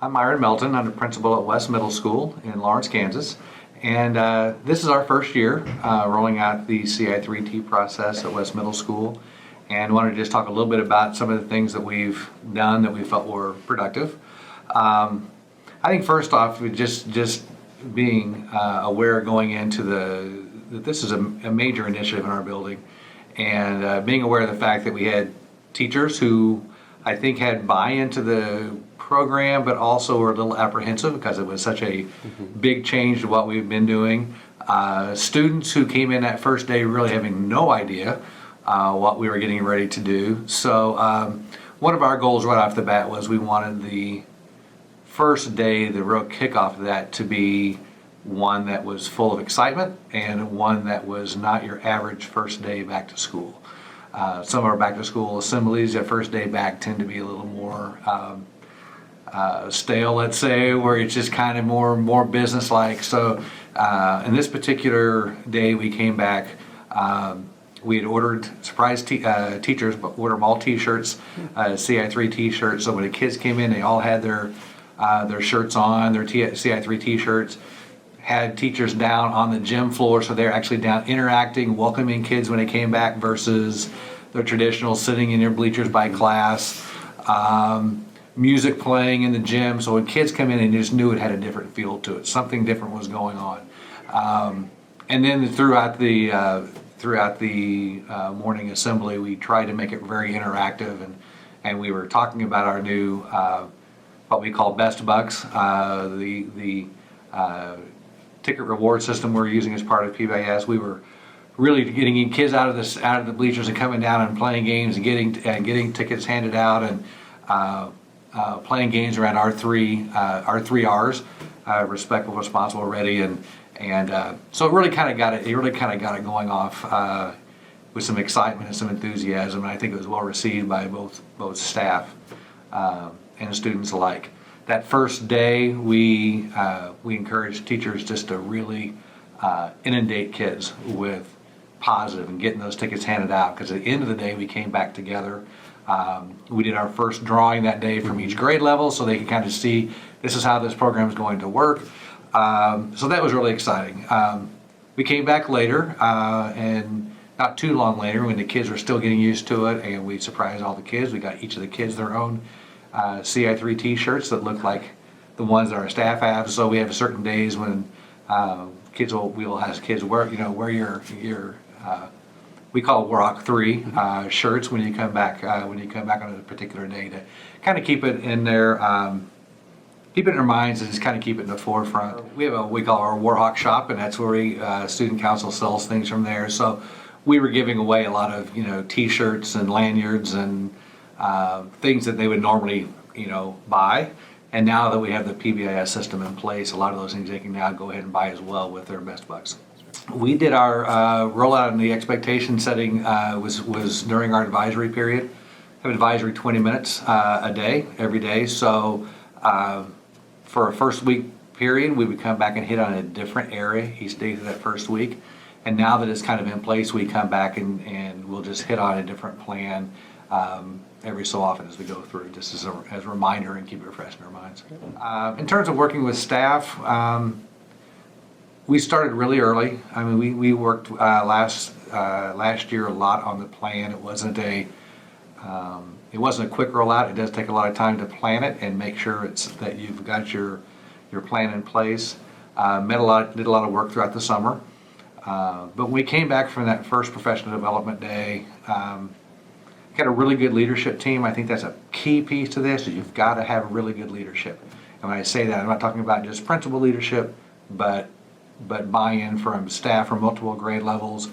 I'm Myron Melton. I'm the principal at West Middle School in Lawrence, Kansas. And this is our first year rolling out the CI3T process at West Middle School. And wanted to just talk a little bit about some of the things that we've done that we felt were productive. I think first off, just being aware going into that this is a major initiative in our building, and being aware of the fact that we had teachers who I think had buy-in to the program, but also were a little apprehensive because it was such a big change to what we've been doing. Students who came in that first day really having no idea what we were getting ready to do. So one of our goals right off the bat was we wanted the first day, the real kickoff of that, to be one that was full of excitement and one that was not your average first day back to school. Some of our back to school assemblies that first day back tend to be a little more stale, let's say, where it's just kind of more business-like. So in this particular day we came back, we had ordered surprise teachers, but ordered them all t-shirts, CI3 t-shirts. So when the kids came in, they all had their shirts on, their CI3 t-shirts. Had teachers down on the gym floor, so they're actually down interacting, welcoming kids when they came back versus the traditional sitting in your bleachers by class. Music playing in the gym, so when kids come in, and you just knew it had a different feel to it. Something different was going on. And then throughout the morning assembly, we tried to make it very interactive, and we were talking about our new what we call Best Bucks, the ticket reward system we're using as part of PBIS. We were really getting kids out of the bleachers and coming down and playing games and getting tickets handed out, and playing games around our three R's: respectful, responsible, ready, and so it really kind of got it going off with some excitement and some enthusiasm, and I think it was well received by both staff and students alike. That first day, we encouraged teachers just to really inundate kids with positive and getting those tickets handed out, because at the end of the day, we came back together. We did our first drawing that day from each grade level, so they could kind of see this is how this program is going to work. So that was really exciting. We came back later, and not too long later, when the kids were still getting used to it, and we surprised all the kids. We got each of the kids their own CI3 t-shirts that look like the ones that our staff have. So we have certain days when we will have kids wear your we call it Warhawk 3 shirts when you come back on a particular day, to kind of keep it in their minds and just kind of keep it in the forefront. We have what we call our Warhawk shop, and that's where student council sells things from there. So we were giving away a lot of t-shirts and lanyards and things that they would normally buy, and now that we have the PBIS system in place, a lot of those things they can now go ahead and buy as well with their Best Bucks. We did our rollout, and the expectation setting was during our advisory period. Have advisory 20 minutes a day, every day. So for a first week period, we would come back and hit on a different area each day through that first week. And now that it's kind of in place, we come back and we'll just hit on a different plan every so often as we go through, just as a reminder and keep it fresh in our minds. In terms of working with staff, we started really early. I mean, we worked last year a lot on the plan. It wasn't a quick rollout. It does take a lot of time to plan it and make sure that you've got your plan in place. Did a lot of work throughout the summer. But when we came back from that first professional development day, got a really good leadership team. I think that's a key piece to this, is you've got to have really good leadership. And when I say that, I'm not talking about just principal leadership, but buy-in from staff from multiple grade levels,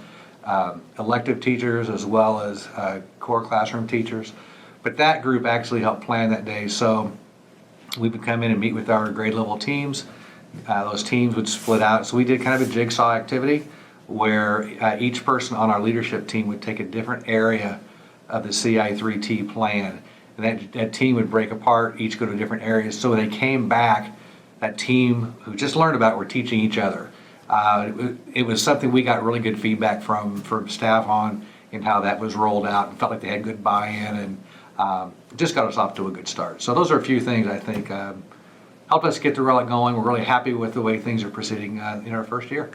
elective teachers, as well as core classroom teachers. But that group actually helped plan that day. So we would come in and meet with our grade level teams. Those teams would split out. So we did kind of a jigsaw activity where each person on our leadership team would take a different area of the CI3T plan. And that team would break apart, each go to different areas. So when they came back, that team who just learned about it were teaching each other. It was something we got really good feedback from staff on, and how that was rolled out, and felt like they had good buy-in, and just got us off to a good start. So those are a few things I think helped us get the relic going. We're really happy with the way things are proceeding in our first year.